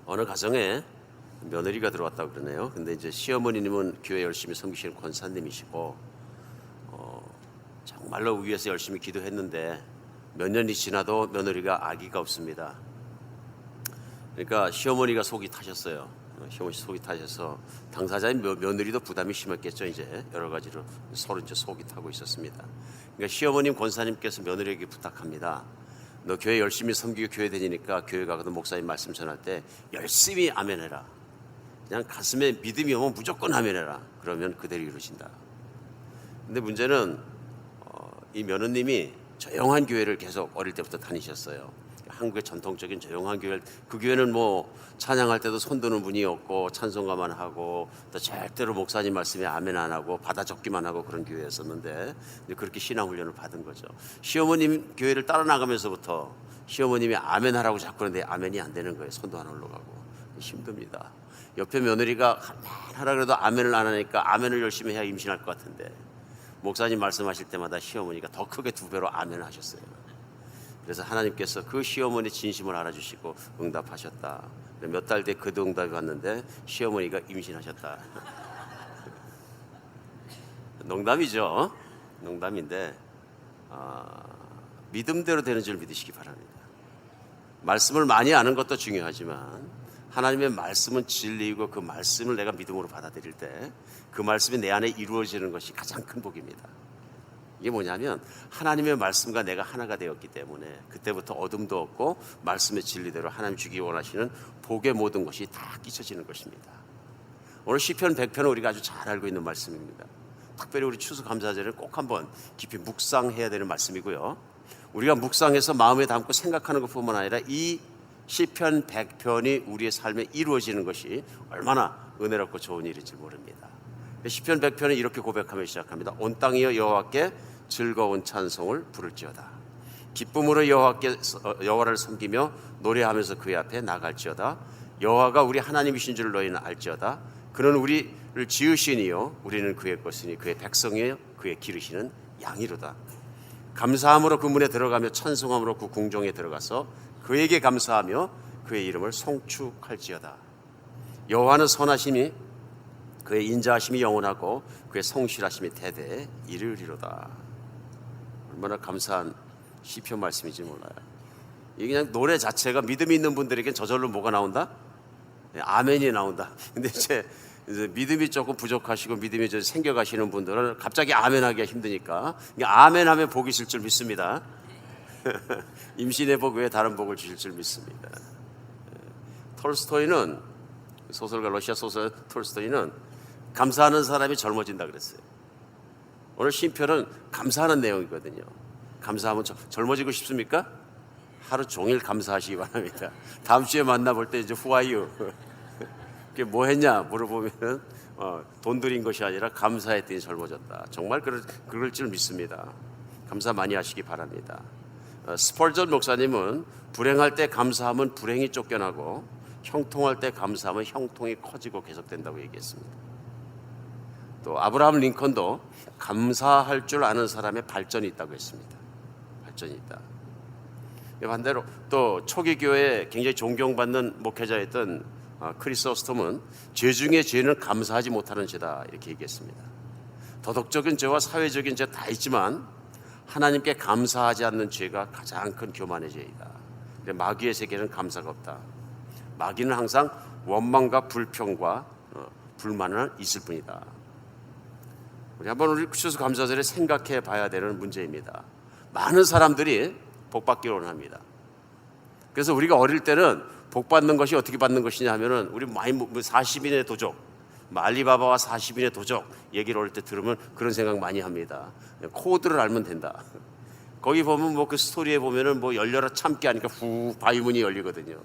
어느 가정에 며느리가 들어왔다고 그러네요. 근데 이제 시어머니님은 교회 열심히 섬기시는 권사님이시고 정말로 위에서 열심히 기도했는데 몇 년이 지나도 며느리가 아기가 없습니다. 그러니까 시어머니가 속이 타셨어요. 시어머니 속이 타셔서 당사자인 며느리도 부담이 심했겠죠. 이제 여러 가지로 서로 이제 속이 타고 있었습니다. 그러니까 시어머님 권사님께서 며느리에게 부탁합니다. 너 교회 열심히 섬기고 교회 다니니까 교회 가거든 목사님 말씀 전할 때 열심히 아멘해라. 그냥 가슴에 믿음이 오면 무조건 아멘해라. 그러면 그대로 이루어진다. 근데 문제는 이 며느님이 조용한 교회를 계속 어릴 때부터 다니셨어요. 한국의 전통적인 조용한 교회, 그 교회는 뭐 찬양할 때도 손드는 분이 없고 찬송가만 하고 또 절대로 목사님 말씀에 아멘 안 하고 받아 적기만 하고 그런 교회였었는데 그렇게 신앙 훈련을 받은 거죠. 시어머님 교회를 따라 나가면서부터 시어머님이 아멘 하라고 자꾸 그러는데 아멘이 안 되는 거예요. 손도 안 올라가고 힘듭니다. 옆에 며느리가 아멘 하라 그래도 아멘을 안 하니까 아멘을 열심히 해야 임신할 것 같은데 목사님 말씀하실 때마다 시어머니가 더 크게 2배로 아멘을 하셨어요. 그래서 하나님께서 그 시어머니 진심을 알아주시고 응답하셨다. 몇 달 뒤에 그 응답이 왔는데 시어머니가 임신하셨다. 농담이죠. 농담인데 믿음대로 되는 줄 믿으시기 바랍니다. 말씀을 많이 아는 것도 중요하지만 하나님의 말씀은 진리이고 그 말씀을 내가 믿음으로 받아들일 때 그 말씀이 내 안에 이루어지는 것이 가장 큰 복입니다. 이게 뭐냐면 하나님의 말씀과 내가 하나가 되었기 때문에 그때부터 어둠도 없고 말씀의 진리대로 하나님 주기 원하시는 복의 모든 것이 다 끼쳐지는 것입니다. 오늘 시편 100편은 우리가 아주 잘 알고 있는 말씀입니다. 특별히 우리 추수감사절에 꼭 한번 깊이 묵상해야 되는 말씀이고요. 우리가 묵상해서 마음에 담고 생각하는 것뿐만 아니라 이 시편 100편이 우리의 삶에 이루어지는 것이 얼마나 은혜롭고 좋은 일인지 모릅니다. 시편 100편은 이렇게 고백하며 시작합니다. 온 땅이여 여호와께 즐거운 찬송을 부를지어다. 기쁨으로 여호와를 섬기며 노래하면서 그의 앞에 나갈지어다. 여호와가 우리 하나님이신 줄 너희는 알지어다. 그는 우리를 지으시니요 우리는 그의 것이니 그의 백성이요 그의 기르시는 양이로다. 감사함으로 그 문에 들어가며 찬송함으로 그 궁정에 들어가서 그에게 감사하며 그의 이름을 송축할지어다. 여호와는 선하심이 그의 인자하심이 영원하고 그의 성실하심이 대대에 이르리로다. 얼마나 감사한 시편 말씀인지 몰라요. 이게 그냥 노래 자체가 믿음이 있는 분들에겐 저절로 뭐가 나온다? 아멘이 나온다. 근데 이제 믿음이 조금 부족하시고 믿음이 좀 생겨가시는 분들은 갑자기 아멘하기가 힘드니까 아멘하면 복이 있을 줄 믿습니다. 임신의 복 외에 다른 복을 주실 줄 믿습니다. 톨스토이는 소설가 러시아 소설 톨스토이는 감사하는 사람이 젊어진다 그랬어요. 오늘 시편은 감사하는 내용이거든요. 감사하면 젊어지고 싶습니까? 하루 종일 감사하시기 바랍니다. 다음 주에 만나볼 때 이제 Who are you? 그게 뭐 했냐 물어보면은 돈 들인 것이 아니라 감사했더니 젊어졌다. 정말 그럴 줄 믿습니다. 감사 많이 하시기 바랍니다. 스펄전 목사님은 불행할 때 감사하면 불행이 쫓겨나고 형통할 때 감사하면 형통이 커지고 계속된다고 얘기했습니다. 또 아브라함 링컨도 감사할 줄 아는 사람의 발전이 있다고 했습니다. 발전이 있다. 반대로 또 초기 교회에 굉장히 존경받는 목회자였던 크리소스톰은 죄 중에 죄는 감사하지 못하는 죄다 이렇게 얘기했습니다. 도덕적인 죄와 사회적인 죄 다 있지만 하나님께 감사하지 않는 죄가 가장 큰 교만의 죄이다. 마귀의 세계는 감사가 없다. 마귀는 항상 원망과 불평과 불만은 있을 뿐이다. 우리 한번 우리 추수감사절에 생각해 봐야 되는 문제입니다. 많은 사람들이 복 받기를 원합니다. 그래서 우리가 어릴 때는 복 받는 것이 어떻게 받는 것이냐 하면은 우리 많이 40인의 도적, 알리바바와 40인의 도적 얘기를 어릴 때 들으면 그런 생각 많이 합니다. 코드를 알면 된다. 거기 보면 뭐 그 스토리에 보면은 뭐 열려라 참깨 하니까 후 바위문이 열리거든요.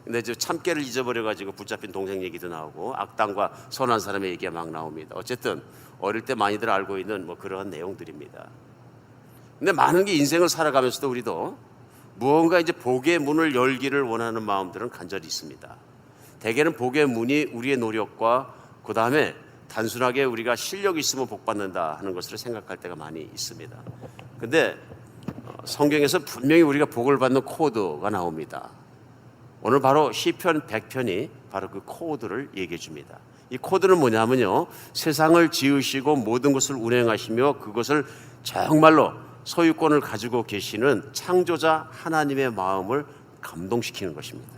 근데 이제 참깨를 잊어버려가지고 붙잡힌 동생 얘기도 나오고 악당과 선한 사람의 얘기가 막 나옵니다. 어쨌든 어릴 때 많이들 알고 있는 뭐 그런 내용들입니다. 근데 많은 게 인생을 살아가면서도 우리도 무언가 이제 복의 문을 열기를 원하는 마음들은 간절히 있습니다. 대개는 복의 문이 우리의 노력과 그 다음에 단순하게 우리가 실력이 있으면 복 받는다 하는 것을 생각할 때가 많이 있습니다. 근데 성경에서 분명히 우리가 복을 받는 코드가 나옵니다. 오늘 바로 시편 100편이 바로 그 코드를 얘기해 줍니다. 이 코드는 뭐냐면요, 세상을 지으시고 모든 것을 운행하시며 그것을 정말로 소유권을 가지고 계시는 창조자 하나님의 마음을 감동시키는 것입니다.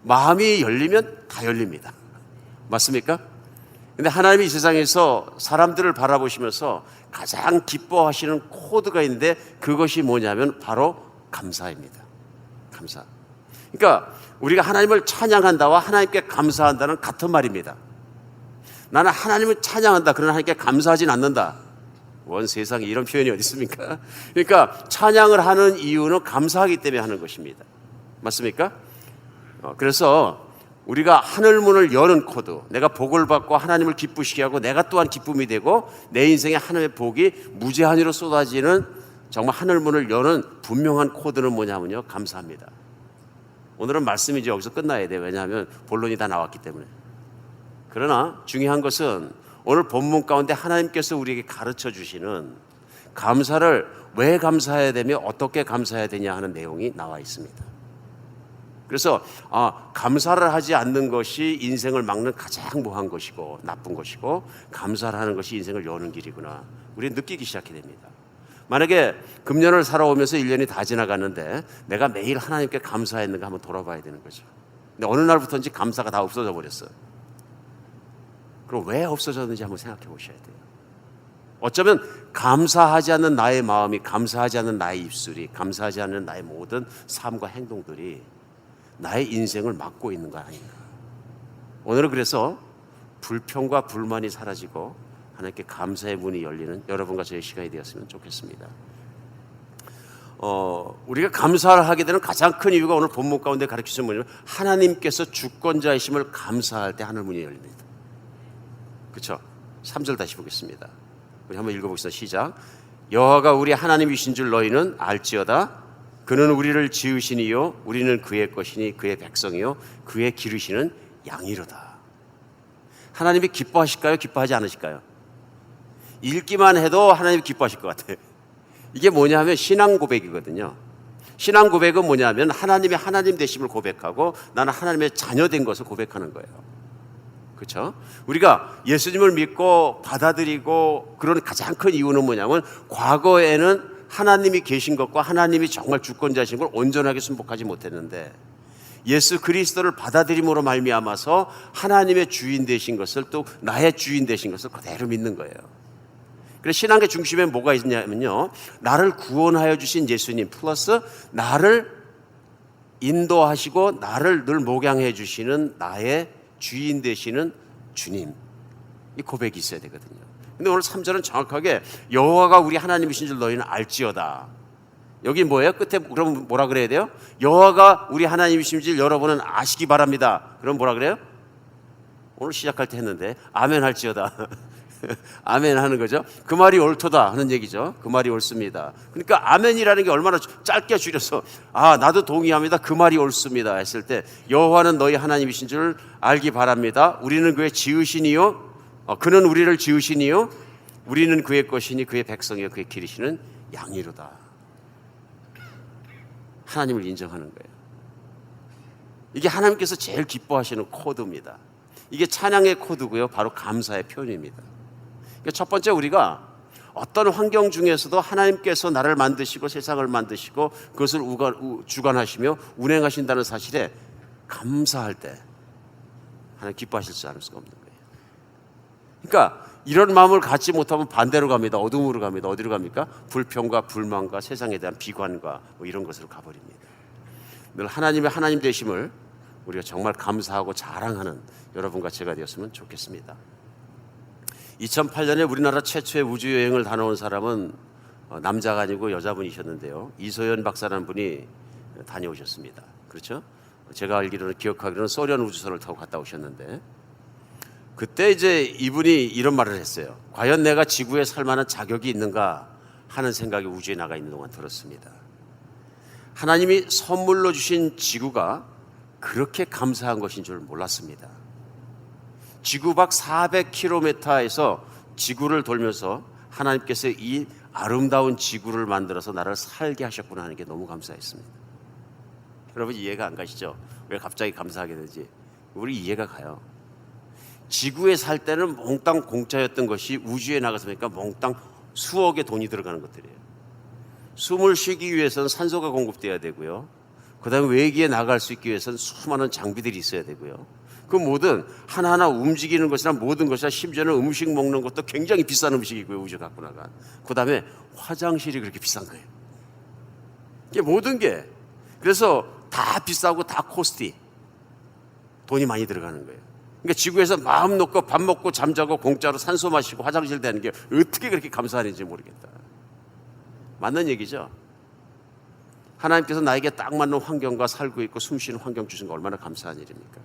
마음이 열리면 다 열립니다. 맞습니까? 근데 하나님이 이 세상에서 사람들을 바라보시면서 가장 기뻐하시는 코드가 있는데 그것이 뭐냐면 바로 감사입니다. 감사. 그러니까 우리가 하나님을 찬양한다와 하나님께 감사한다는 같은 말입니다. 나는 하나님을 찬양한다, 그러나 하나님께 감사하진 않는다. 원 세상에 이런 표현이 어디 있습니까? 그러니까 찬양을 하는 이유는 감사하기 때문에 하는 것입니다. 맞습니까? 그래서 우리가 하늘문을 여는 코드, 내가 복을 받고 하나님을 기쁘시게 하고 내가 또한 기쁨이 되고 내 인생에 하나님의 복이 무제한으로 쏟아지는 정말 하늘문을 여는 분명한 코드는 뭐냐면요, 감사합니다. 오늘은 말씀이 이제 여기서 끝나야 돼요. 왜냐하면 본론이 다 나왔기 때문에. 그러나 중요한 것은 오늘 본문 가운데 하나님께서 우리에게 가르쳐 주시는 감사를 왜 감사해야 되며 어떻게 감사해야 되냐 하는 내용이 나와 있습니다. 그래서 감사를 하지 않는 것이 인생을 막는 가장 모한 것이고 나쁜 것이고, 감사를 하는 것이 인생을 여는 길이구나, 우리는 느끼기 시작하게 됩니다. 만약에 금년을 살아오면서 1년이 다 지나갔는데 내가 매일 하나님께 감사했는가 한번 돌아봐야 되는 거죠. 근데 어느 날부터인지 감사가 다 없어져 버렸어요. 그럼 왜 없어졌는지 한번 생각해 보셔야 돼요. 어쩌면 감사하지 않는 나의 마음이, 감사하지 않는 나의 입술이, 감사하지 않는 나의 모든 삶과 행동들이 나의 인생을 막고 있는 거 아닌가. 오늘은 그래서 불평과 불만이 사라지고 하나님께 감사의 문이 열리는 여러분과 저의 시간이 되었으면 좋겠습니다. 우리가 감사를 하게 되는 가장 큰 이유가 오늘 본문 가운데 가르치신 뭐냐면 하나님께서 주권자이심을 감사할 때 하늘문이 열립니다. 그렇죠? 3절 다시 보겠습니다. 우리 한번 읽어보겠습니다. 시작. 여호와가 우리 하나님이신 줄 너희는 알지어다. 그는 우리를 지으시니요 우리는 그의 것이니 그의 백성이요 그의 기르시는 양이로다. 하나님이 기뻐하실까요? 기뻐하지 않으실까요? 읽기만 해도 하나님이 기뻐하실 것 같아요. 이게 뭐냐 하면 신앙 고백이거든요. 신앙 고백은 뭐냐 하면 하나님의 하나님 되심을 고백하고 나는 하나님의 자녀 된 것을 고백하는 거예요. 그렇죠? 우리가 예수님을 믿고 받아들이고 그런 가장 큰 이유는 뭐냐면 과거에는 하나님이 계신 것과 하나님이 정말 주권자신 걸 온전하게 순복하지 못했는데 예수 그리스도를 받아들임으로 말미암아서 하나님의 주인 되신 것을, 또 나의 주인 되신 것을 그대로 믿는 거예요. 그래서 신앙의 중심에 뭐가 있냐면요, 나를 구원하여 주신 예수님 플러스 나를 인도하시고 나를 늘 목양해 주시는 나의 주인 되시는 주님, 이 고백이 있어야 되거든요. 근데 오늘 3절은 정확하게 여호와가 우리 하나님이신 줄 너희는 알지어다. 여기 뭐예요? 끝에 그럼 뭐라 그래야 돼요? 여호와가 우리 하나님이신 줄 여러분은 아시기 바랍니다. 그럼 뭐라 그래요? 오늘 시작할 때 했는데 아멘 할지어다. 아멘 하는 거죠. 그 말이 옳도다 하는 얘기죠. 그 말이 옳습니다. 그러니까 아멘이라는 게 얼마나 짧게 줄여서 나도 동의합니다, 그 말이 옳습니다 했을 때 여호와는 너희 하나님이신 줄 알기 바랍니다. 우리는 그의 지으시니요 그는 우리를 지으시니요 우리는 그의 것이니 그의 백성이요 그의 기르시는 양이로다. 하나님을 인정하는 거예요. 이게 하나님께서 제일 기뻐하시는 코드입니다. 이게 찬양의 코드고요, 바로 감사의 표현입니다. 그러니까 첫 번째, 우리가 어떤 환경 중에서도 하나님께서 나를 만드시고 세상을 만드시고 그것을 주관하시며 운행하신다는 사실에 감사할 때 하나님 기뻐하실 않을 수가 없는 거예요. 그러니까 이런 마음을 갖지 못하면 반대로 갑니다. 어둠으로 갑니다. 어디로 갑니까? 불평과 불만과 세상에 대한 비관과 이런 것으로 가버립니다. 늘 하나님의 하나님 되심을 우리가 정말 감사하고 자랑하는 여러분과 제가 되었으면 좋겠습니다. 2008년에 우리나라 최초의 우주여행을 다녀온 사람은 남자가 아니고 여자분이셨는데요, 이소연 박사라는 분이 다녀오셨습니다. 그렇죠? 제가 알기로는, 기억하기로는 소련 우주선을 타고 갔다 오셨는데, 그때 이제 이분이 이런 말을 했어요. 과연 내가 지구에 살 만한 자격이 있는가 하는 생각이 우주에 나가 있는 동안 들었습니다. 하나님이 선물로 주신 지구가 그렇게 감사한 것인 줄 몰랐습니다. 지구 밖 400km에서 지구를 돌면서 하나님께서 이 아름다운 지구를 만들어서 나를 살게 하셨구나 하는 게 너무 감사했습니다. 여러분 이해가 안 가시죠? 왜 갑자기 감사하게 되지? 우리 이해가 가요. 지구에 살 때는 몽땅 공짜였던 것이 우주에 나가서 보니까 몽땅 수억의 돈이 들어가는 것들이에요. 숨을 쉬기 위해서는 산소가 공급돼야 되고요. 그 다음에 외기에 나갈 수 있기 위해서는 수많은 장비들이 있어야 되고요. 그 모든 하나하나 움직이는 것이나 모든 것이나 심지어는 음식 먹는 것도 굉장히 비싼 음식이고요. 우주 갖고 나간. 그 다음에 화장실이 그렇게 비싼 거예요. 이게 모든 게. 그래서 다 비싸고 다 코스티. 돈이 많이 들어가는 거예요. 그러니까 지구에서 마음 놓고 밥 먹고 잠자고 공짜로 산소 마시고 화장실 되는 게 어떻게 그렇게 감사한지 모르겠다. 맞는 얘기죠. 하나님께서 나에게 딱 맞는 환경과 살고 있고 숨쉬는 환경 주신 거 얼마나 감사한 일입니까?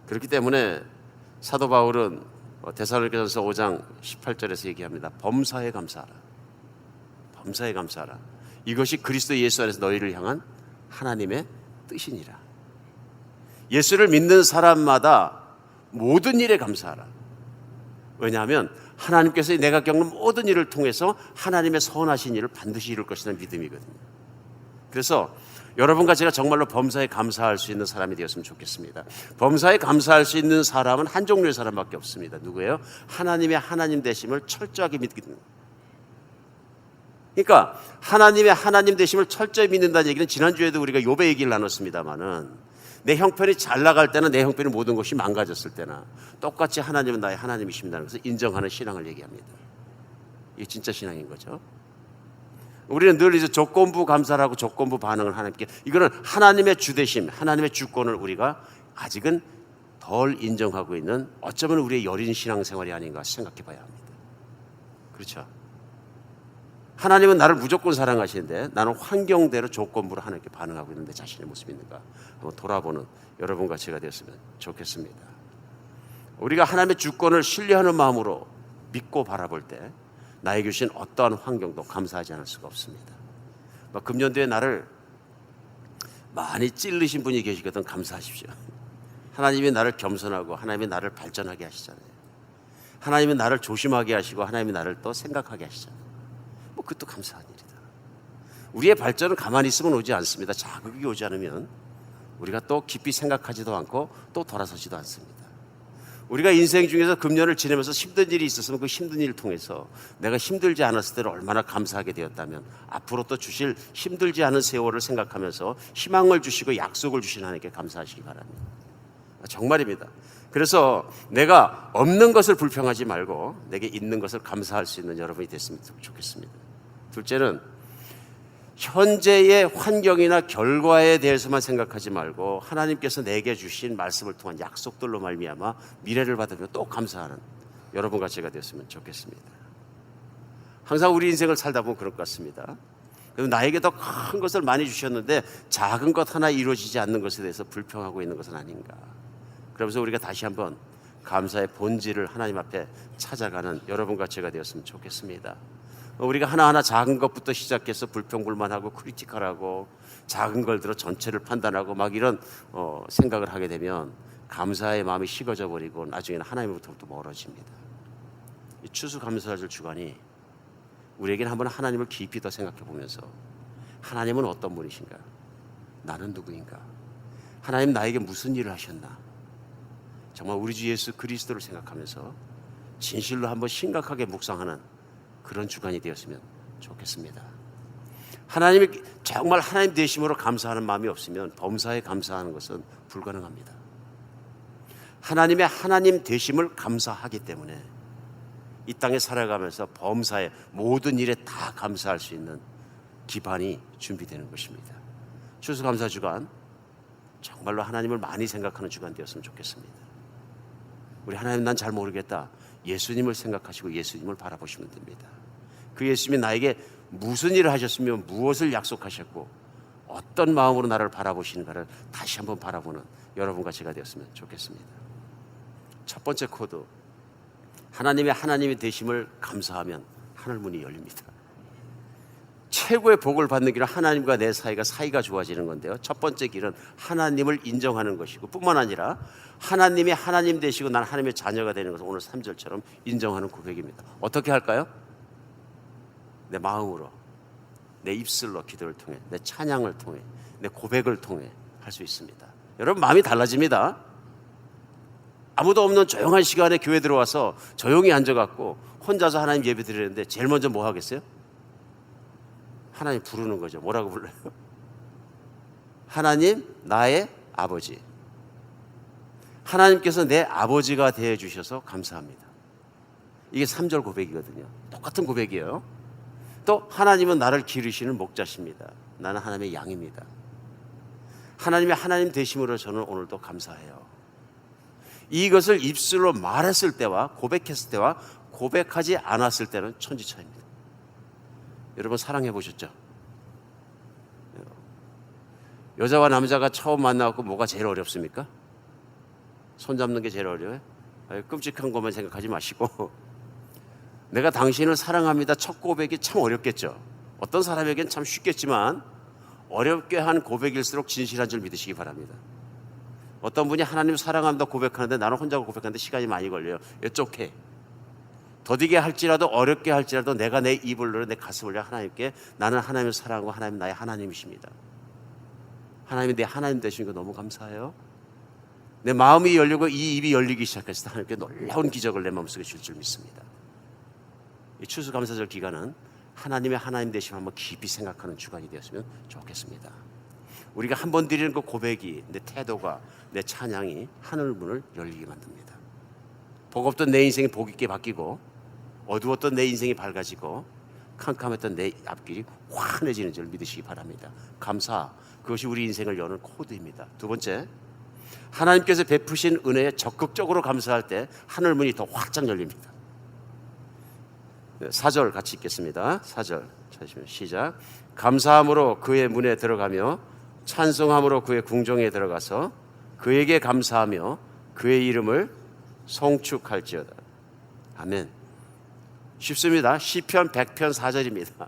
그렇기 때문에 사도 바울은 데살로니가전서 5장 18절에서 얘기합니다. 범사에 감사하라. 범사에 감사하라. 이것이 그리스도 예수 안에서 너희를 향한 하나님의 뜻이니라. 예수를 믿는 사람마다 모든 일에 감사하라. 왜냐하면 하나님께서 내가 겪는 모든 일을 통해서 하나님의 선하신 일을 반드시 이룰 것이라는 믿음이거든요. 그래서 여러분과 제가 정말로 범사에 감사할 수 있는 사람이 되었으면 좋겠습니다. 범사에 감사할 수 있는 사람은 한 종류의 사람밖에 없습니다. 누구예요? 하나님의 하나님 되심을 철저하게 믿는. 그러니까 하나님의 하나님 되심을 철저히 믿는다는 얘기는 지난주에도 우리가 욥의 얘기를 나눴습니다마는 내 형편이 잘 나갈 때나 내 형편이 모든 것이 망가졌을 때나 똑같이 하나님은 나의 하나님이십니다는 것을 인정하는 신앙을 얘기합니다. 이게 진짜 신앙인 거죠. 우리는 늘 이제 조건부 감사를 하고 조건부 반응을 하나님께, 이거는 하나님의 주되심, 하나님의 주권을 우리가 아직은 덜 인정하고 있는, 어쩌면 우리의 여린 신앙생활이 아닌가 생각해 봐야 합니다. 그렇죠? 하나님은 나를 무조건 사랑하시는데 나는 환경대로 조건부로 하나님께 반응하고 있는데 자신의 모습이 있는가 한번 돌아보는 여러분과 제가 되었으면 좋겠습니다. 우리가 하나님의 주권을 신뢰하는 마음으로 믿고 바라볼 때 나에게 주신 어떠한 환경도 감사하지 않을 수가 없습니다. 금년도에 나를 많이 찔르신 분이 계시거든. 감사하십시오. 하나님이 나를 겸손하고 하나님이 나를 발전하게 하시잖아요. 하나님이 나를 조심하게 하시고 하나님이 나를 또 생각하게 하시잖아요. 그것도 감사한 일이다. 우리의 발전은 가만히 있으면 오지 않습니다. 자극이 오지 않으면 우리가 또 깊이 생각하지도 않고 또 돌아서지도 않습니다. 우리가 인생 중에서 금년을 지내면서 힘든 일이 있었으면 그 힘든 일을 통해서 내가 힘들지 않았을 때는 얼마나 감사하게 되었다면 앞으로 또 주실 힘들지 않은 세월을 생각하면서 희망을 주시고 약속을 주신 하나님께 감사하시기 바랍니다. 정말입니다. 그래서 내가 없는 것을 불평하지 말고 내게 있는 것을 감사할 수 있는 여러분이 됐으면 좋겠습니다. 둘째는 현재의 환경이나 결과에 대해서만 생각하지 말고 하나님께서 내게 주신 말씀을 통한 약속들로 말미암아 미래를 받으며 또 감사하는 여러분과 제가 되었으면 좋겠습니다. 항상 우리 인생을 살다 보면 그럴 것 같습니다. 나에게 더 큰 것을 많이 주셨는데 작은 것 하나 이루어지지 않는 것에 대해서 불평하고 있는 것은 아닌가. 그러면서 우리가 다시 한번 감사의 본질을 하나님 앞에 찾아가는 여러분과 제가 되었으면 좋겠습니다. 우리가 하나하나 작은 것부터 시작해서 불평불만하고 크리티컬하고 작은 걸 들어 전체를 판단하고 막 이런 생각을 하게 되면 감사의 마음이 식어져 버리고 나중에는 하나님으로부터 멀어집니다. 이 추수감사절 주간이 우리에게는 한번 하나님을 깊이 더 생각해 보면서 하나님은 어떤 분이신가? 나는 누구인가? 하나님 나에게 무슨 일을 하셨나? 정말 우리 주 예수 그리스도를 생각하면서 진실로 한번 심각하게 묵상하는 그런 주간이 되었으면 좋겠습니다. 하나님이 정말 하나님 되심으로 감사하는 마음이 없으면 범사에 감사하는 것은 불가능합니다. 하나님의 하나님 되심을 감사하기 때문에 이 땅에 살아가면서 범사에 모든 일에 다 감사할 수 있는 기반이 준비되는 것입니다. 추수감사 주간 정말로 하나님을 많이 생각하는 주간 되었으면 좋겠습니다. 우리 하나님 난 잘 모르겠다. 예수님을 생각하시고 예수님을 바라보시면 됩니다. 그 예수님이 나에게 무슨 일을 하셨으며 무엇을 약속하셨고 어떤 마음으로 나를 바라보시는가를 다시 한번 바라보는 여러분과 제가 되었으면 좋겠습니다. 첫 번째 코드, 하나님의 하나님이 되심을 감사하면 하늘문이 열립니다. 최고의 복을 받는 길은 하나님과 내 사이가 좋아지는 건데요. 첫 번째 길은 하나님을 인정하는 것이고 뿐만 아니라 하나님이 하나님 되시고 난 하나님의 자녀가 되는 것을 오늘 3절처럼 인정하는 고백입니다. 어떻게 할까요? 내 마음으로 내 입술로 기도를 통해, 내 찬양을 통해, 내 고백을 통해 할 수 있습니다. 여러분 마음이 달라집니다. 아무도 없는 조용한 시간에 교회 들어와서 조용히 앉아갖고 혼자서 하나님 예배 드리는데 제일 먼저 뭐 하겠어요? 하나님 부르는 거죠. 뭐라고 불러요? 하나님 나의 아버지. 하나님께서 내 아버지가 되어 주셔서 감사합니다. 이게 3절 고백이거든요. 똑같은 고백이에요. 또 하나님은 나를 기르시는 목자십니다. 나는 하나님의 양입니다. 하나님의 하나님 되심으로 저는 오늘도 감사해요. 이것을 입술로 말했을 때와 고백했을 때와 고백하지 않았을 때는 천지차이입니다. 여러분 사랑해 보셨죠? 여자와 남자가 처음 만나고 뭐가 제일 어렵습니까? 손 잡는 게 제일 어려워요? 끔찍한 것만 생각하지 마시고 내가 당신을 사랑합니다 첫 고백이 참 어렵겠죠. 어떤 사람에겐 참 쉽겠지만 어렵게 한 고백일수록 진실한 줄 믿으시기 바랍니다. 어떤 분이 하나님 사랑합니다 고백하는데 나는 혼자 고백하는데 시간이 많이 걸려요. It's okay. 더디게 할지라도 어렵게 할지라도 내가 내 입을 열어 내 가슴을 열어 하나님께 나는 하나님을 사랑하고 하나님 나의 하나님이십니다. 하나님이 내 하나님 되신 거 너무 감사해요. 내 마음이 열리고 이 입이 열리기 시작했을 때 하나님께 놀라운 기적을 내 마음속에 줄 줄 믿습니다. 이 추수감사절 기간은 하나님의 하나님 되심 한번 깊이 생각하는 주간이 되었으면 좋겠습니다. 우리가 한 번 드리는 그 고백이 내 태도가 내 찬양이 하늘 문을 열리게 만듭니다. 복 없던 내 인생이 복 있게 바뀌고 어두웠던 내 인생이 밝아지고 캄캄했던 내 앞길이 환해지는 줄 믿으시기 바랍니다. 감사, 그것이 우리 인생을 여는 코드입니다. 두 번째, 하나님께서 베푸신 은혜에 적극적으로 감사할 때 하늘 문이 더 활짝 열립니다. 4절 같이 읽겠습니다. 4절 찾으시면 시작. 감사함으로 그의 문에 들어가며 찬송함으로 그의 궁정에 들어가서 그에게 감사하며 그의 이름을 송축할지어다. 아멘. 쉽습니다. 시편 100편 4절입니다.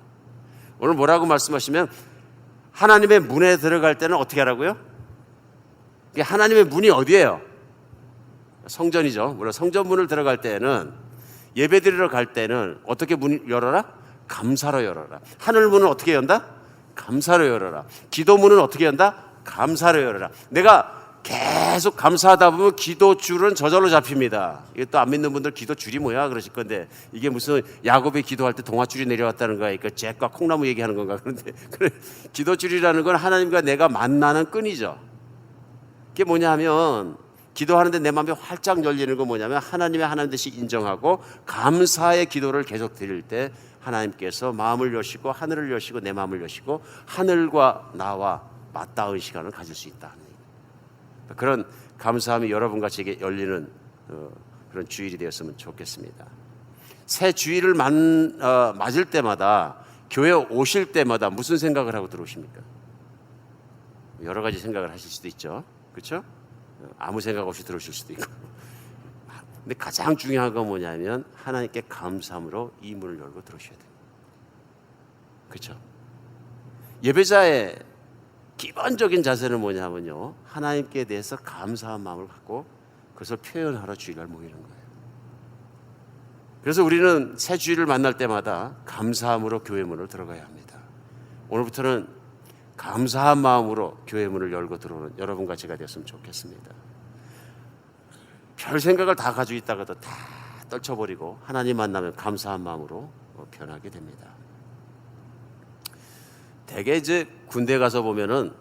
오늘 뭐라고 말씀하시면 하나님의 문에 들어갈 때는 어떻게 하라고요? 하나님의 문이 어디예요? 성전이죠. 물론 성전 문을 들어갈 때는 예배드리러 갈 때는 어떻게 문 열어라? 감사로 열어라. 하늘 문은 어떻게 연다? 감사로 열어라. 기도 문은 어떻게 연다? 감사로 열어라. 내가 계속 감사하다 보면 기도 줄은 저절로 잡힙니다. 이게 또 안 믿는 분들 기도 줄이 뭐야 그러실 건데 이게 무슨 야곱이 기도할 때 동아줄이 내려왔다는 거야. 그러니까 잭과 콩나무 얘기하는 건가? 그런데 기도 줄이라는 건 하나님과 내가 만나는 끈이죠. 그게 뭐냐 하면 기도하는데 내 마음이 활짝 열리는 건 뭐냐면 하나님의 하나님 되시 인정하고 감사의 기도를 계속 드릴 때 하나님께서 마음을 여시고 하늘을 여시고 내 마음을 여시고 하늘과 나와 맞닿은 시간을 가질 수 있다. 그런 감사함이 여러분과 제게 열리는 그런 주일이 되었으면 좋겠습니다. 새 주일을 맞을 때마다 교회 오실 때마다 무슨 생각을 하고 들어오십니까? 여러 가지 생각을 하실 수도 있죠. 그렇죠? 아무 생각 없이 들어오실 수도 있고. 근데 가장 중요한 건 뭐냐면 하나님께 감사함으로 이 문을 열고 들어오셔야 돼요. 그렇죠? 예배자의 기본적인 자세는 뭐냐면요, 하나님께 대해서 감사한 마음을 갖고 그것을 표현하러 주일날 모이는 거예요. 그래서 우리는 새 주일을 만날 때마다 감사함으로 교회 문을 들어가야 합니다. 오늘부터는 감사한 마음으로 교회 문을 열고 들어오는 여러분과 제가 되었으면 좋겠습니다. 별 생각을 다 가지고 있다가도 다 떨쳐버리고 하나님 만나면 감사한 마음으로 변하게 됩니다. 대개 이제 군대 가서 보면은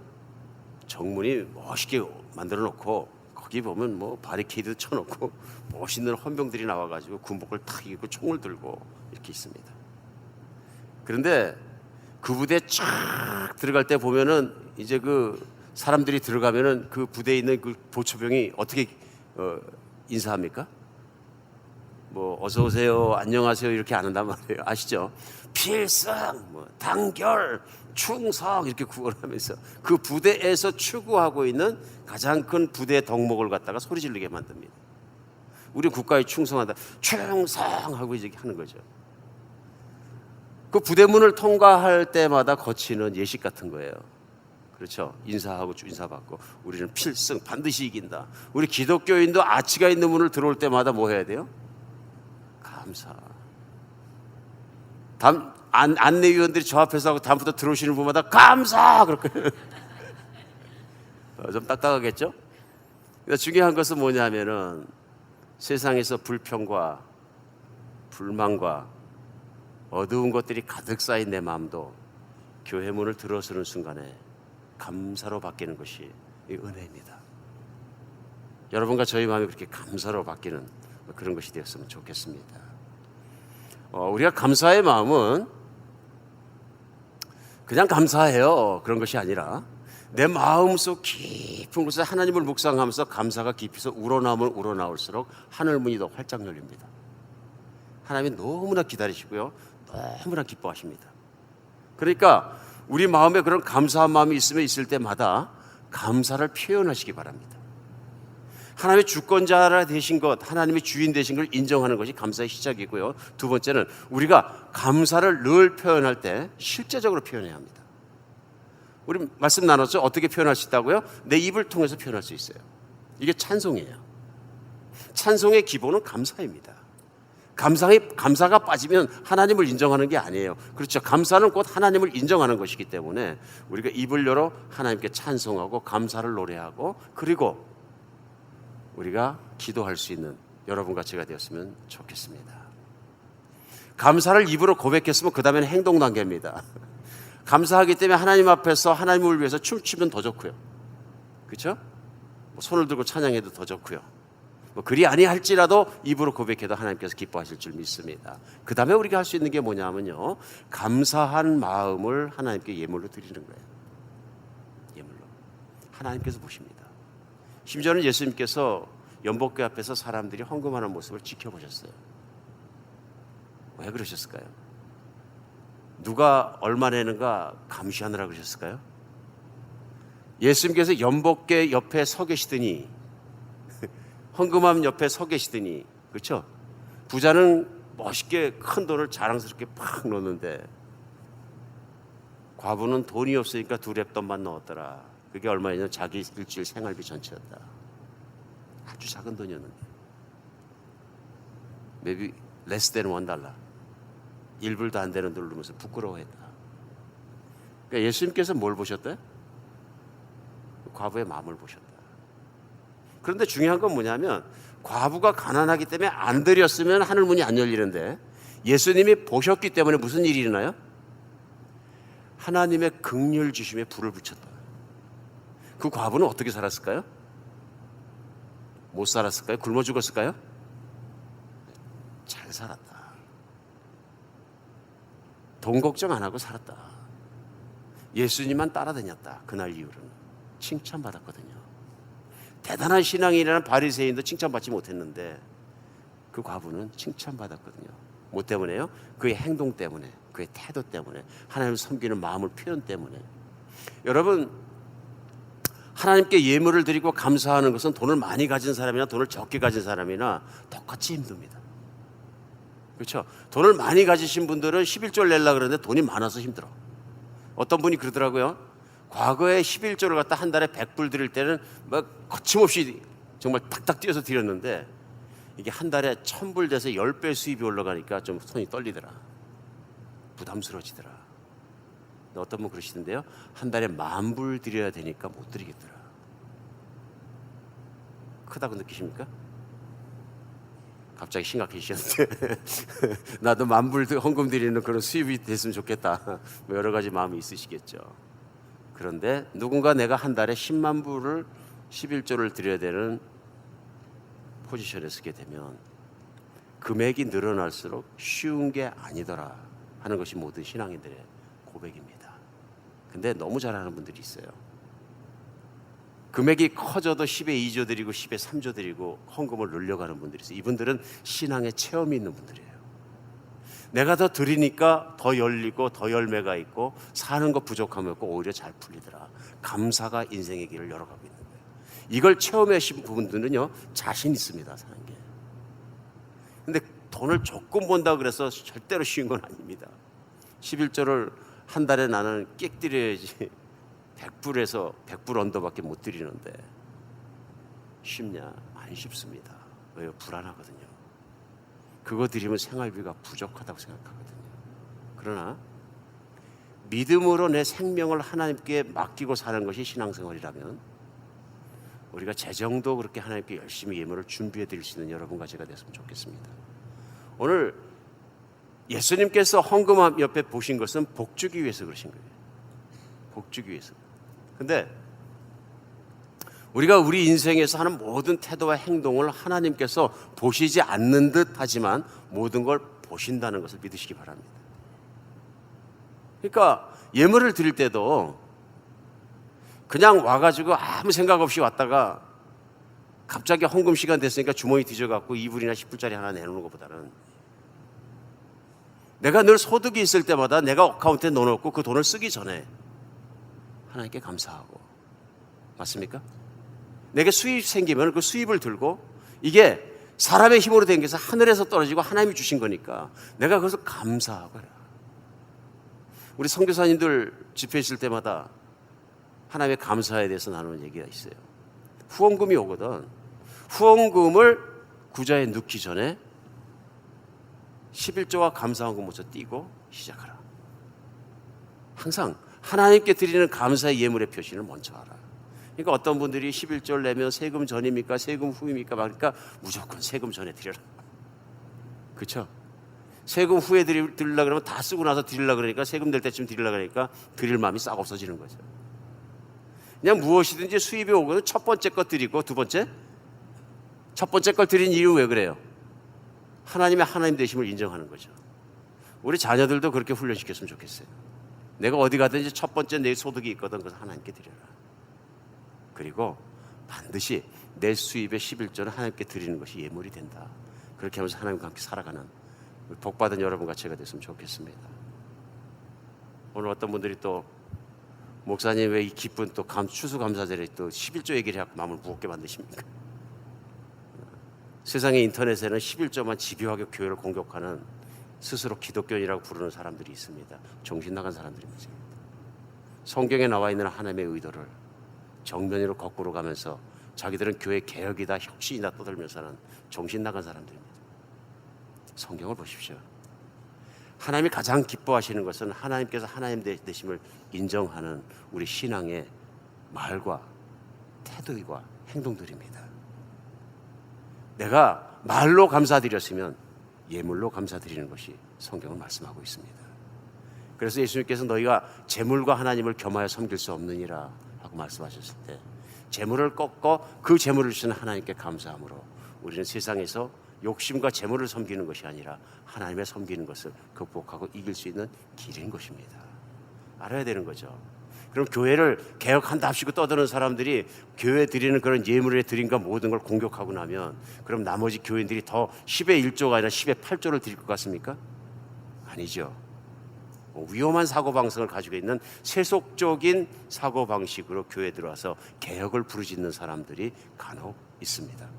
정문이 멋있게 만들어 놓고 거기 보면 뭐 바리케이드 쳐놓고 멋있는 헌병들이 나와가지고 군복을 탁 입고 총을 들고 이렇게 있습니다. 그런데 그 부대에 쫙 들어갈 때 보면은 이제 그 사람들이 들어가면은 그 부대에 있는 그 보초병이 어떻게 인사합니까? 뭐 어서 오세요, 안녕하세요 이렇게 안 한단 말이에요. 아시죠? 필승, 뭐 단결, 충성 이렇게 구원하면서 그 부대에서 추구하고 있는 가장 큰 부대의 덕목을 갖다가 소리 지르게 만듭니다. 우리 국가에 충성하다, 충성하고 이렇게 하는 거죠. 그 부대문을 통과할 때마다 거치는 예식 같은 거예요. 그렇죠? 인사하고 인사받고 우리는 필승 반드시 이긴다. 우리 기독교인도 아치가 있는 문을 들어올 때마다 뭐 해야 돼요? 감사. 안내위원들이 저 앞에서 하고 다음부터 들어오시는 분마다 감사 그렇게 좀 딱딱하겠죠? 그러니까 중요한 것은 뭐냐면은 세상에서 불평과 불만과 어두운 것들이 가득 쌓인 내 마음도 교회 문을 들어서는 순간에 감사로 바뀌는 것이 이 은혜입니다. 여러분과 저희 마음이 그렇게 감사로 바뀌는 그런 것이 되었으면 좋겠습니다. 우리가 감사의 마음은 그냥 감사해요 그런 것이 아니라 내 마음속 깊은 곳에 하나님을 묵상하면서 감사가 깊이서 우러나오면 우러나올수록 하늘 문이 더 활짝 열립니다. 하나님이 너무나 기다리시고요 너무나 기뻐하십니다. 그러니까 우리 마음에 그런 감사한 마음이 있으면 있을 때마다 감사를 표현하시기 바랍니다. 하나님의 주권자라 되신 것, 하나님의 주인 되신 걸 인정하는 것이 감사의 시작이고요. 두 번째는 우리가 감사를 늘 표현할 때 실제적으로 표현해야 합니다. 우리 말씀 나눴죠? 어떻게 표현할 수 있다고요? 내 입을 통해서 표현할 수 있어요. 이게 찬송이에요. 찬송의 기본은 감사입니다. 감사가 빠지면 하나님을 인정하는 게 아니에요. 그렇죠. 감사는 곧 하나님을 인정하는 것이기 때문에 우리가 입을 열어 하나님께 찬송하고 감사를 노래하고 그리고 우리가 기도할 수 있는 여러분과 제가 되었으면 좋겠습니다. 감사를 입으로 고백했으면 그 다음에는 행동 단계입니다. 감사하기 때문에 하나님 앞에서 하나님을 위해서 춤추면 더 좋고요. 그렇죠? 손을 들고 찬양해도 더 좋고요. 그리 아니할지라도 입으로 고백해도 하나님께서 기뻐하실 줄 믿습니다. 그 다음에 우리가 할 수 있는 게 뭐냐면요, 감사한 마음을 하나님께 예물로 드리는 거예요. 예물로. 하나님께서 보십니다. 심지어는 예수님께서 연복궤 앞에서 사람들이 헌금하는 모습을 지켜보셨어요. 왜 그러셨을까요? 누가 얼마 내는가 감시하느라 그러셨을까요? 예수님께서 연복궤 옆에 서 계시더니 헌금함 옆에 서 계시더니, 그렇죠? 부자는 멋있게 큰 돈을 자랑스럽게 팍 넣었는데 과부는 돈이 없으니까 2랩돈만 넣었더라. 그게 얼마냐면 자기 일주일 생활비 전체였다. 아주 작은 돈이었는데 maybe less than $1 1불도 안 되는 돈을 누르면서 부끄러워했다. 그러니까 예수님께서 뭘 보셨대요? 과부의 마음을 보셨다. 그런데 중요한 건 뭐냐면 과부가 가난하기 때문에 안 드렸으면 하늘문이 안 열리는데 예수님이 보셨기 때문에 무슨 일이 일어나요? 하나님의 긍휼 주심에 불을 붙였다. 그 과부는 어떻게 살았을까요? 못 살았을까요? 굶어 죽었을까요? 잘 살았다. 돈 걱정 안 하고 살았다. 예수님만 따라다녔다. 그날 이후로는 칭찬받았거든요. 대단한 신앙이라는 바리새인도 칭찬받지 못했는데 그 과부는 칭찬받았거든요. 뭐 때문에요? 그의 행동 때문에, 그의 태도 때문에, 하나님을 섬기는 마음을 표현 때문에. 여러분, 하나님께 예물을 드리고 감사하는 것은 돈을 많이 가진 사람이나 돈을 적게 가진 사람이나 똑같이 힘듭니다. 그렇죠? 돈을 많이 가지신 분들은 11조를 내려고 그러는데 돈이 많아서 힘들어. 어떤 분이 그러더라고요. 과거에 11조를 갖다 한 달에 100불 드릴 때는 막 거침없이 정말 탁탁 뛰어서 드렸는데 이게 한 달에 1000불 돼서 10배 수입이 올라가니까 좀 손이 떨리더라. 부담스러워지더라. 어떤 분 그러시던데요. 한 달에 10,000불 드려야 되니까 못 드리겠더라. 크다고 느끼십니까? 갑자기 심각해지셨는데 나도 10,000불 헌금 드리는 그런 수입이 됐으면 좋겠다. 뭐 여러 가지 마음이 있으시겠죠. 그런데 누군가 내가 한 달에 10만 불을 11조를 드려야 되는 포지션에 서게 되면 금액이 늘어날수록 쉬운 게 아니더라 하는 것이 모든 신앙인들의 고백입니다. 근데 너무 잘하는 분들이 있어요. 금액이 커져도 10에 2조 드리고 10에 3조 드리고 헌금을 늘려가는 분들이 있어요. 이분들은 신앙에 체험이 있는 분들이에요. 내가 더 드리니까 더 열리고 더 열매가 있고 사는 것 부족함이 없고 오히려 잘 풀리더라. 감사가 인생의 길을 열어가고 있는 거예요. 이걸 체험하신 부분들은요 자신 있습니다. 사는 게. 근데 돈을 조금 번다고 그래서 절대로 쉬운 건 아닙니다. 11조를 한 달에 나는 끽 드려야지 100불에서 100불 언더밖에 못 드리는데 쉽냐? 안 쉽습니다. 왜요? 불안하거든요. 그거 드리면 생활비가 부족하다고 생각하거든요. 그러나 믿음으로 내 생명을 하나님께 맡기고 사는 것이 신앙생활이라면 우리가 재정도 그렇게 하나님께 열심히 예물을 준비해 드릴 수 있는 여러분과 제가 됐으면 좋겠습니다. 오늘 예수님께서 헌금 옆에 보신 것은 복 주기 위해서 그러신 거예요. 복 주기 위해서. 근데 우리가 우리 인생에서 하는 모든 태도와 행동을 하나님께서 보시지 않는 듯 하지만 모든 걸 보신다는 것을 믿으시기 바랍니다. 그러니까 예물을 드릴 때도 그냥 와가지고 아무 생각 없이 왔다가 갑자기 헌금 시간 됐으니까 주머니 뒤져갖고 2불이나 10불짜리 하나 내놓는 것보다는 내가 늘 소득이 있을 때마다 내가 어카운트에 넣어놓고 그 돈을 쓰기 전에 하나님께 감사하고, 맞습니까? 내게 수입 생기면 그 수입을 들고, 이게 사람의 힘으로 된 게 하늘에서 떨어지고 하나님이 주신 거니까 내가 그것을 감사하고 해라. 우리 선교사님들 집회 있을 때마다 하나님의 감사에 대해서 나누는 얘기가 있어요. 후원금이 오거든. 후원금을 구자에 넣기 전에 11조와 감사헌금 먼저 띄고 시작하라. 항상 하나님께 드리는 감사의 예물의 표시를 먼저 하라. 그러니까 어떤 분들이 11조를 내면 세금 전입니까? 세금 후입니까? 그러니까 무조건 세금 전에 드려라. 그렇죠? 세금 후에 드리려고 그러면 다 쓰고 나서 드리려고 그러니까, 세금 낼 때쯤 드리려고 그러니까 드릴 마음이 싹 없어지는 거죠. 그냥 무엇이든지 수입이 오거든 첫 번째 거 드리고, 두 번째? 첫 번째 걸 드린 이유는 왜 그래요? 하나님의 하나님 되심을 인정하는 거죠. 우리 자녀들도 그렇게 훈련시켰으면 좋겠어요. 내가 어디 가든지 첫 번째 내 소득이 있거든 그래서 하나님께 드려라. 그리고 반드시 내 수입의 11조는 하나님께 드리는 것이 예물이 된다. 그렇게 하면서 하나님과 함께 살아가는 복받은 여러분과 제가 됐으면 좋겠습니다. 오늘 어떤 분들이 또 목사님 왜 이 기쁜 또 추수감사절에 또 11조 얘기를 하고 마음을 무겁게 만드십니까? 세상의 인터넷에는 11조만 집요하게 교회를 공격하는 스스로 기독교인이라고 부르는 사람들이 있습니다. 정신 나간 사람들입니다. 성경에 나와 있는 하나님의 의도를 정면으로 거꾸로 가면서 자기들은 교회 개혁이다 혁신이다 떠들면서는 정신 나간 사람들입니다. 성경을 보십시오. 하나님이 가장 기뻐하시는 것은 하나님께서 하나님 되심을 인정하는 우리 신앙의 말과 태도와 행동들입니다. 내가 말로 감사드렸으면 예물로 감사드리는 것이 성경은 말씀하고 있습니다. 그래서 예수님께서 너희가 재물과 하나님을 겸하여 섬길 수 없느니라 하고 말씀하셨을 때, 재물을 꺾고 그 재물을 주시는 하나님께 감사함으로 우리는 세상에서 욕심과 재물을 섬기는 것이 아니라 하나님의 섬기는 것을 극복하고 이길 수 있는 길인 것입니다. 알아야 되는 거죠. 그럼 교회를 개혁한다 합시고 떠드는 사람들이 교회 드리는 그런 예물의 드림과 모든 걸 공격하고 나면 그럼 나머지 교인들이 더 10의 1조가 아니라 10의 8조를 드릴 것 같습니까? 아니죠. 위험한 사고방식을 가지고 있는 세속적인 사고방식으로 교회에 들어와서 개혁을 부르짖는 사람들이 간혹 있습니다.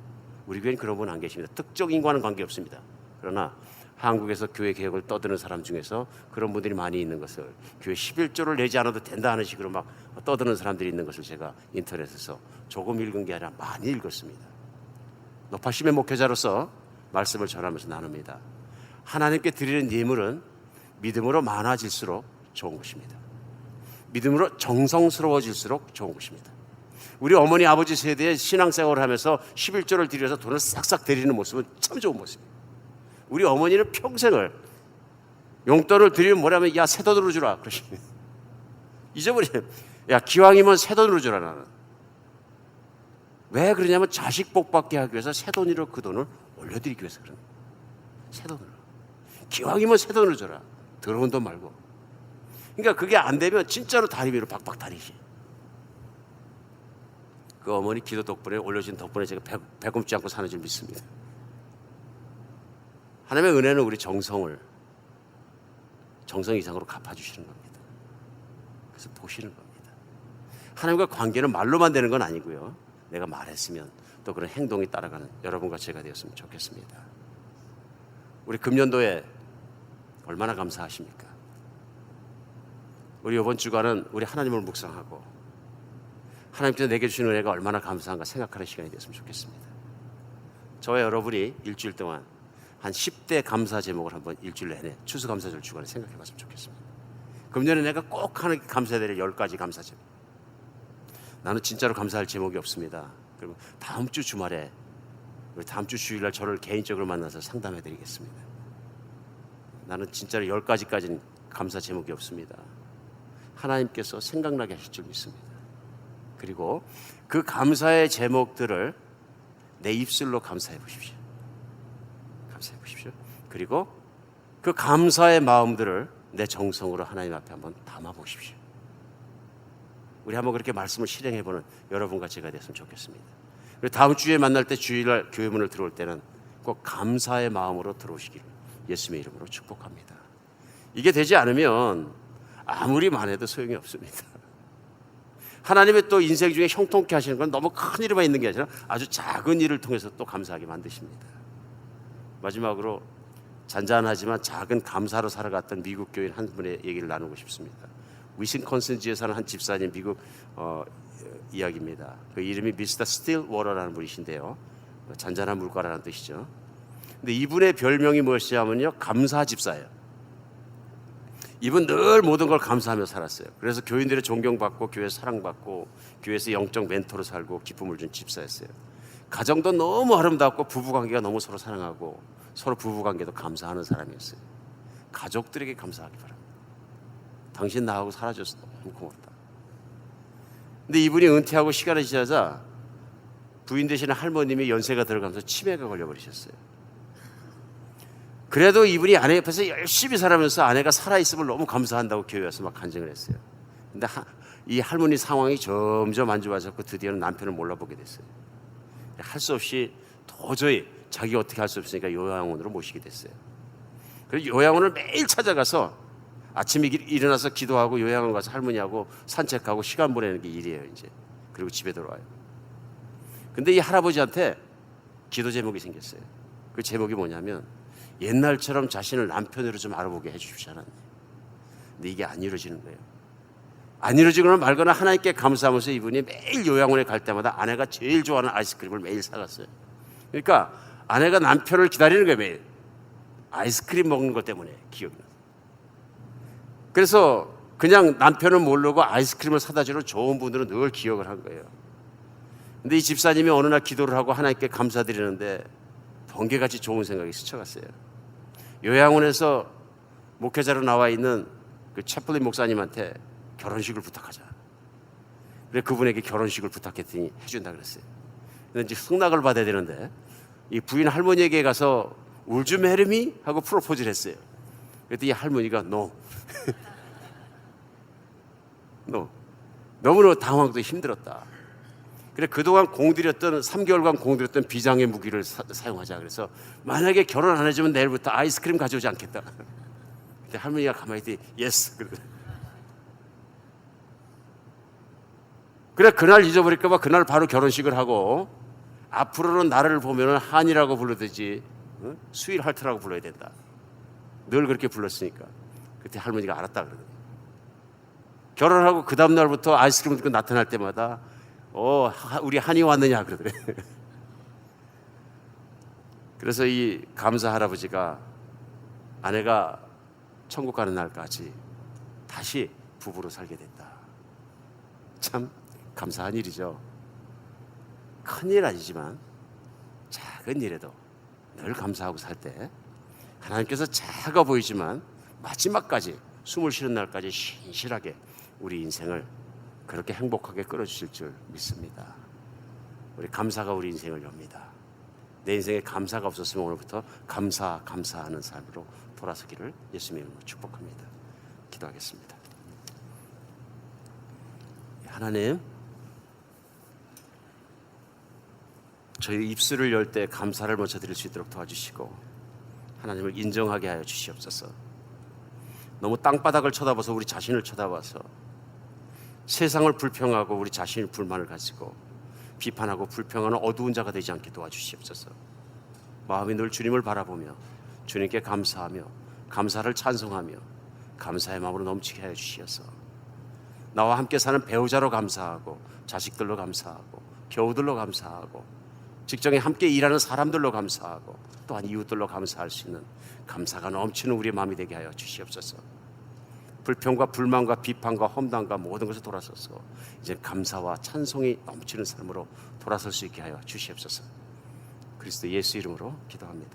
우리 교회는 그런 분 안 계십니다. 특정인과는 관계없습니다. 그러나 한국에서 교회 개혁을 떠드는 사람 중에서 그런 분들이 많이 있는 것을, 교회 11조를 내지 않아도 된다 하는 식으로 막 떠드는 사람들이 있는 것을 제가 인터넷에서 조금 읽은 게 아니라 많이 읽었습니다. 노파심의 목회자로서 말씀을 전하면서 나눕니다. 하나님께 드리는 예물은 믿음으로 많아질수록 좋은 것입니다. 믿음으로 정성스러워질수록 좋은 것입니다. 우리 어머니 아버지 세대의 신앙생활을 하면서 11조를 드려서 돈을 싹싹 드리는 모습은 참 좋은 모습이에요. 우리 어머니는 평생을 용돈을 드리면 뭐냐면 야 새돈으로 주라 그러시면 잊어버려요. 야 기왕이면 새돈으로 주라. 나는 왜 그러냐면 자식 복 받게 하기 위해서 새돈으로 그 돈을 올려드리기 위해서 그런 거예요. 새돈으로 기왕이면 새돈으로 줘라. 더러운 돈 말고. 그러니까 그게 안 되면 진짜로 다리 위로 박박 다리시. 그 어머니 기도 덕분에 올려진 덕분에 제가 배굶지 않고 사는 줄 믿습니다. 하나님의 은혜는 우리 정성 이상으로 갚아주시는 겁니다. 그래서 보시는 겁니다. 하나님과 관계는 말로만 되는 건 아니고요. 내가 말했으면 또 그런 행동이 따라가는 여러분과 제가 되었으면 좋겠습니다. 우리 금년도에 얼마나 감사하십니까? 우리 이번 주간은 우리 하나님을 묵상하고 하나님께서 내게 주신 은혜가 얼마나 감사한가 생각하는 시간이 됐으면 좋겠습니다. 저와 여러분이 일주일 동안 한 10대 감사 제목을 한번 일주일 내내 추수감사절 주간에 생각해 봤으면 좋겠습니다. 금년에 내가 꼭 하는 감사해야 될 10가지 감사 제목. 나는 진짜로 감사할 제목이 없습니다. 그리고 다음 주 주말에 다음 주 주일날 저를 개인적으로 만나서 상담해 드리겠습니다. 나는 진짜로 10가지까지는 감사 제목이 없습니다. 하나님께서 생각나게 하실 줄 믿습니다. 그리고 그 감사의 제목들을 내 입술로 감사해 보십시오. 감사해 보십시오. 그리고 그 감사의 마음들을 내 정성으로 하나님 앞에 한번 담아 보십시오. 우리 한번 그렇게 말씀을 실행해 보는 여러분과 제가 됐으면 좋겠습니다. 그리고 다음 주에 만날 때 주일날 교회 문을 들어올 때는 꼭 감사의 마음으로 들어오시기를 예수님의 이름으로 축복합니다. 이게 되지 않으면 아무리 말해도 소용이 없습니다. 하나님의 또 인생 중에 형통케 하시는 건 너무 큰 일만 있는 게 아니라 아주 작은 일을 통해서 또 감사하게 만드십니다. 마지막으로 잔잔하지만 작은 감사로 살아갔던 미국 교인 한 분의 얘기를 나누고 싶습니다. 위스콘신주에 사는 한 집사님 미국 이야기입니다. 그 이름이 미스터 스틸워러라는 분이신데요. 잔잔한 물가라는 뜻이죠. 근데 이분의 별명이 무엇이냐면요, 감사 집사예요. 이분 늘 모든 걸 감사하며 살았어요. 그래서 교인들의 존경받고 교회 사랑받고 교회에서 영적 멘토로 살고 기쁨을 준 집사였어요. 가정도 너무 아름답고 부부관계가 너무 서로 사랑하고 서로 부부관계도 감사하는 사람이었어요. 가족들에게 감사하기 바랍니다. 당신 나하고 사라져서 너무 고맙다. 근데 이분이 은퇴하고 시간이 지나자 부인 되시는 할머님이 연세가 들어가면서 치매가 걸려버리셨어요. 그래도 이분이 아내 옆에서 열심히 살아면서 아내가 살아있음을 너무 감사한다고 교회 와서 막 간증을 했어요. 근데 이 할머니 상황이 점점 안 좋아졌고 드디어는 남편을 몰라보게 됐어요. 할 수 없이 도저히 자기가 어떻게 할 수 없으니까 요양원으로 모시게 됐어요. 그래서 요양원을 매일 찾아가서 아침에 일어나서 기도하고 요양원 가서 할머니하고 산책하고 시간 보내는 게 일이에요 이제. 그리고 집에 들어와요. 근데 이 할아버지한테 기도 제목이 생겼어요. 그 제목이 뭐냐면 옛날처럼 자신을 남편으로 좀 알아보게 해주십시오 하나님. 근데 이게 안 이루어지는 거예요. 안 이루어지거나 말거나 하나님께 감사하면서 이분이 매일 요양원에 갈 때마다 아내가 제일 좋아하는 아이스크림을 매일 사갔어요. 그러니까 아내가 남편을 기다리는 거예요 매일. 아이스크림 먹는 것 때문에 기억이 나요. 그래서 그냥 남편은 모르고 아이스크림을 사다 주는 좋은 분들은 늘 기억을 한 거예요. 근데 이 집사님이 어느 날 기도를 하고 하나님께 감사드리는데 번개같이 좋은 생각이 스쳐갔어요. 요양원에서 목회자로 나와 있는 그 채플린 목사님한테 결혼식을 부탁하자. 그래 그분에게 결혼식을 부탁했더니 해준다 그랬어요. 근데 이제 승낙을 받아야 되는데 이 부인 할머니에게 가서 Would you marry me? 하고 프로포즈를 했어요. 그랬더니 이 할머니가 No. No. 너무너무 당황도 힘들었다. 그래 그동안 공들였던 3개월간 공들였던 비장의 무기를 사용하자. 그래서 만약에 결혼 안 해주면 내일부터 아이스크림 가져오지 않겠다. 근데 할머니가 가만히 있더니 Yes. 그래 그날 잊어버릴까 봐 그날 바로 결혼식을 하고 앞으로는 나를 보면 한이라고 부르듯이 스윗하트라고 불러야 된다. 늘 그렇게 불렀으니까. 그때 할머니가 알았다 그러더니 결혼하고 그 다음 날부터 아이스크림 들고 나타날 때마다 우리 한이 왔느냐 그러더래. 그래서 이 감사 할아버지가 아내가 천국 가는 날까지 다시 부부로 살게 됐다. 참 감사한 일이죠. 큰일 아니지만 작은 일에도 늘 감사하고 살 때 하나님께서 작아 보이지만 마지막까지 숨을 쉬는 날까지 신실하게 우리 인생을 그렇게 행복하게 끌어주실 줄 믿습니다. 우리 감사가 우리 인생을 엽니다. 내 인생에 감사가 없었으면 오늘부터 감사하는 삶으로 돌아서기를 예수님의 이름으로 축복합니다. 기도하겠습니다. 하나님, 저희 입술을 열 때 감사를 먼저 드릴 수 있도록 도와주시고 하나님을 인정하게 하여 주시옵소서. 너무 땅바닥을 쳐다봐서 우리 자신을 쳐다봐서 세상을 불평하고 우리 자신의 불만을 가지고 비판하고 불평하는 어두운 자가 되지 않게 도와주시옵소서. 마음이 늘 주님을 바라보며 주님께 감사하며 감사를 찬송하며 감사의 마음으로 넘치게 하여 주시옵소서. 나와 함께 사는 배우자로 감사하고 자식들로 감사하고 겨우들로 감사하고 직장에 함께 일하는 사람들로 감사하고 또한 이웃들로 감사할 수 있는 감사가 넘치는 우리의 마음이 되게 하여 주시옵소서. 불평과 불만과 비판과 험담과 모든 것을 돌아서서 이제 감사와 찬송이 넘치는 삶으로 돌아설 수 있게 하여 주시옵소서. 그리스도 예수 이름으로 기도합니다.